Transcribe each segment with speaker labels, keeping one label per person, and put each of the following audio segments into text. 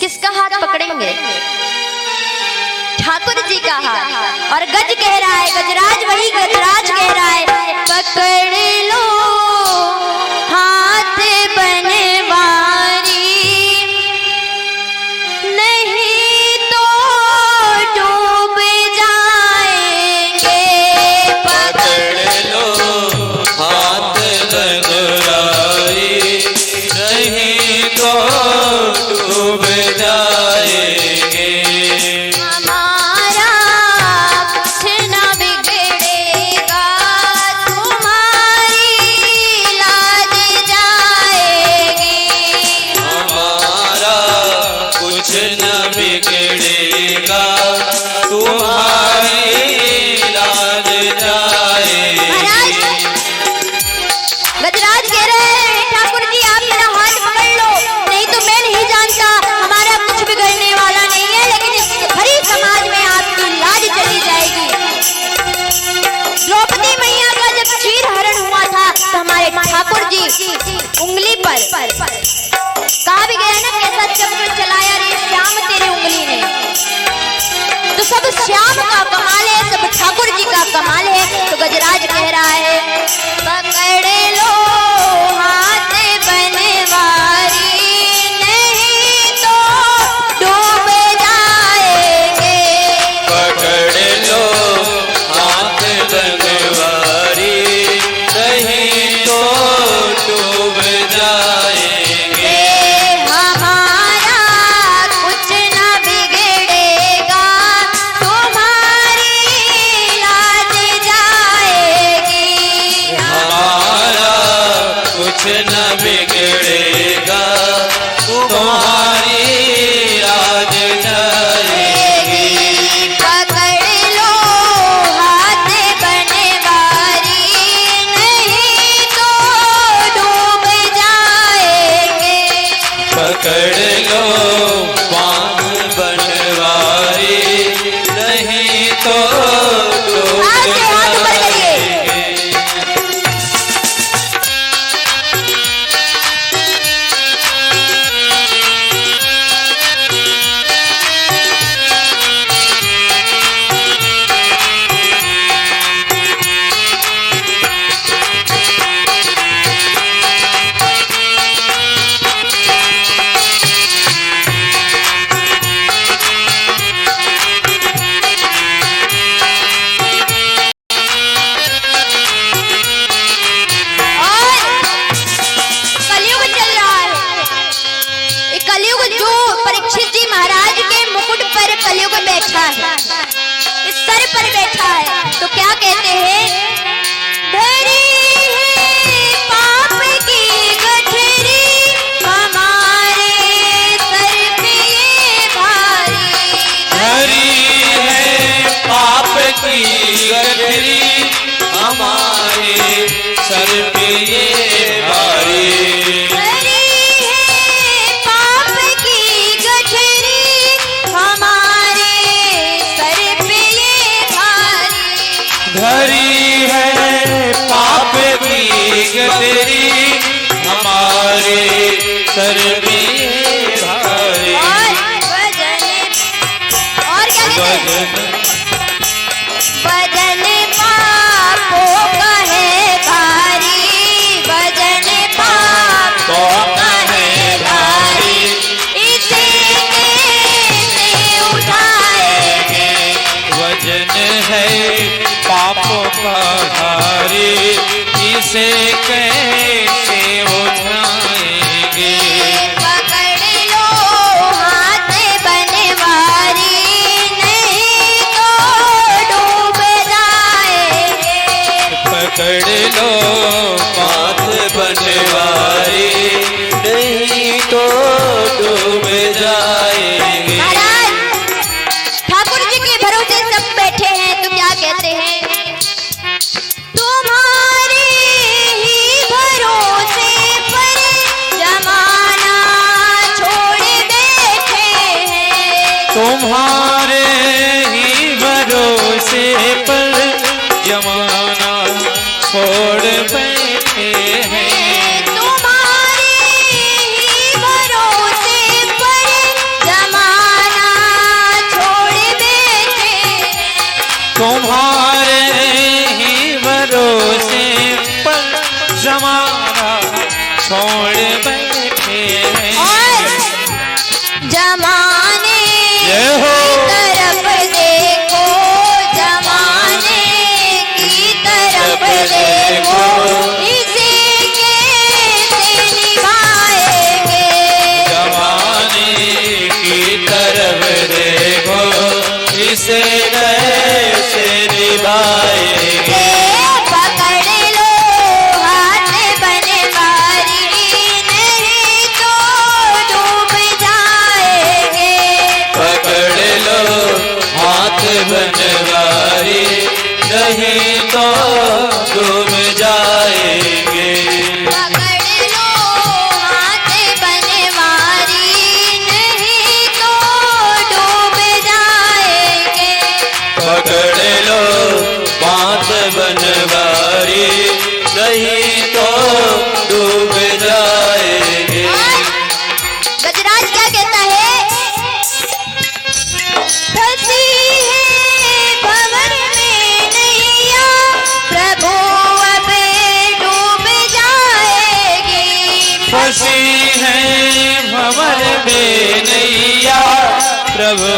Speaker 1: किसका हाथ पकड़ेंगे? ठाकुर जी का हाथ। और गज कह रहा है, गजराज वही गजराज कह रहा है, पकड़ लो हाथ बनवारी, नहीं तो डूब जाएंगे।
Speaker 2: पकड़ लो हाथ बनवारी, नहीं तो डूब जाएंगे।
Speaker 1: हमारा कुछ न बिगड़ेगा, तुम्हारी लाज जाएगी।
Speaker 2: हमारा कुछ न बिगड़ेगा, तुम्हारी लाज जाएगी।
Speaker 1: गजराज कह रहे हैं, ठाकुर जी आप मेरा हाथ पकड़ लो, नहीं तो मैं नहीं जानता, हमारा कुछ बिगड़ने वाला नहीं है, लेकिन इस भरी समाज में आपकी लाज चली जाएगी। द्रौपदी मैया का जब चीर हरण हुआ था तो हमारे ठाकुर जी उंगली पर कहा भी गया ना, कैसा चक्र चलाया रे श्याम तेरे उंगली ने। तो सब श्याम का कमाल है, सब ठाकुर जी का कमाल है। तो गजराज कह रहा है, पकड़ लो हाथ बनवारी, नहीं तो डूब जाएंगे।
Speaker 2: पकड़ लो हाथ बनवारी, नहीं तो डूब जाएंगे।
Speaker 1: हमारा कुछ न बिगड़ेगा, तुम्हारी लाज जाएगी।
Speaker 2: हमारा कुछ न बिगड़ेगा, तुम्हारी लाज जाएगी।
Speaker 1: पकड़ लो हाथ बनवारी, नहीं तो डूब जाएंगे।
Speaker 2: पकड़ लो बांध बनवारी, नहीं तो डूब
Speaker 1: हाथ ऊपर करिए।
Speaker 2: जाएंगे।
Speaker 1: कलयुग चल रहा है, ये कलयुग जो परीक्षित जी महाराज के मुकुट पर कलयुग बैठा है, इस सर पर बैठा है, तो क्या कहते हैं, धरी है पाप की गठरी, हमारे सर पे ये भारी।
Speaker 2: हरी है पाप की गठरी, हमारे सर पे ये भारी।
Speaker 1: धरी है पाप की गठरी, हमारे सर पे ये भारी।
Speaker 2: धरी है पाप की गठरी, हमारे सर पे ये भारी।
Speaker 1: और वजन, और क्या कहते हैं, वजन पापों का है भारी, वजन पापों का है भारी, इसे कैसे उठाएंगे।
Speaker 2: वजन है पापों का भारी, इसे कैसे उठाएंगे।
Speaker 1: पकड़ लो हाथ बनवारी, नहीं तो डूब जाएंगे।
Speaker 2: पकड़ लो हाथ बनवारी, नहीं तो डूब जाएंगे।
Speaker 1: महाराज ठाकुर जी के भरोसे सब बैठे हैं, तो क्या कहते हैं, तुम्हारे ही भरोसे पर जमाना छोड़ बैठे हैं।
Speaker 2: तुम्हारे ही भरोसे पर जमाना छोड़ बैठे हैं।
Speaker 1: तुम्हारे ही
Speaker 2: तुम्हारे ही भरोसे पर जमाना छोड़ बैठे हैं।
Speaker 1: और जमाने
Speaker 2: जय हो।
Speaker 1: की तरफ देखो, जमाने की तरफ देखो, इसे कैसे निभाएंगे।
Speaker 2: जमाने की तरफ देखो, इसे कैसे निभाएंगे।
Speaker 1: पकड़ लो हाथ बनवारी, नहीं तो डूब जाएंगे।
Speaker 2: पकड़ लो हाथ बनवारी, नहीं तो डूब जाएंगे।
Speaker 1: पकड़ लो हाथ बनवारी, नहीं तो डूब जाएंगे।
Speaker 2: पकड़ लो बात बनवारी, नहीं तो डूब जाएंगे।
Speaker 1: गजराज क्या कहता है? फंसी है भंवर में नैया, प्रभु अब डूब जाएगी।
Speaker 2: फंसी है भंवर में नैया, प्रभु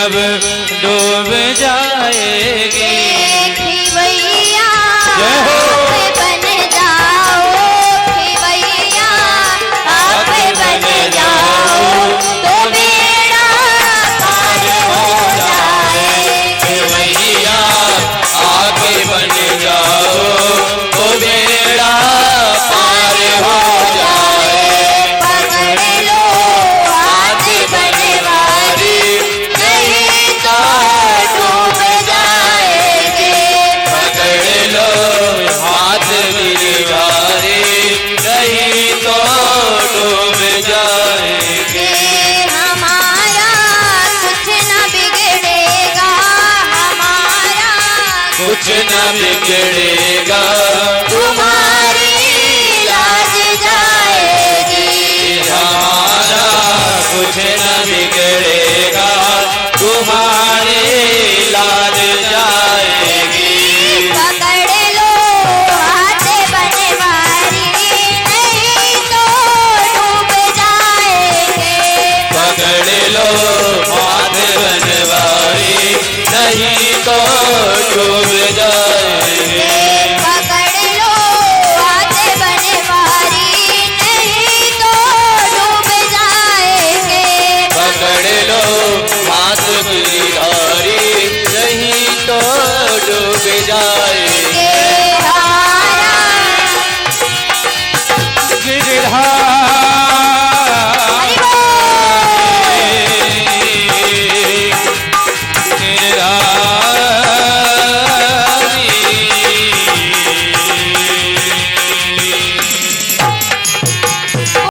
Speaker 2: अब डूब जाएगी।
Speaker 1: खिवैया
Speaker 2: जय हो।
Speaker 1: आप बन जाओ, खिवैया आप बन जाओ, तो बेड़ा पार हो जाए।
Speaker 2: भैया आगे बन जाओ, तो बेड़ा पार हो जाए।
Speaker 1: पकड़ लो हाथ बनवारी, नहीं तो डूब जाएंगे।
Speaker 2: पकड़ लो हाथ बनवारी, नहीं तो डूब जाएंगे।
Speaker 1: हमारा कुछ न बिगड़ेगा, हमारा
Speaker 2: कुछ न बिगड़ेगा,
Speaker 1: तुम्हारी लाज जाएगी।
Speaker 2: हमारा कुछ न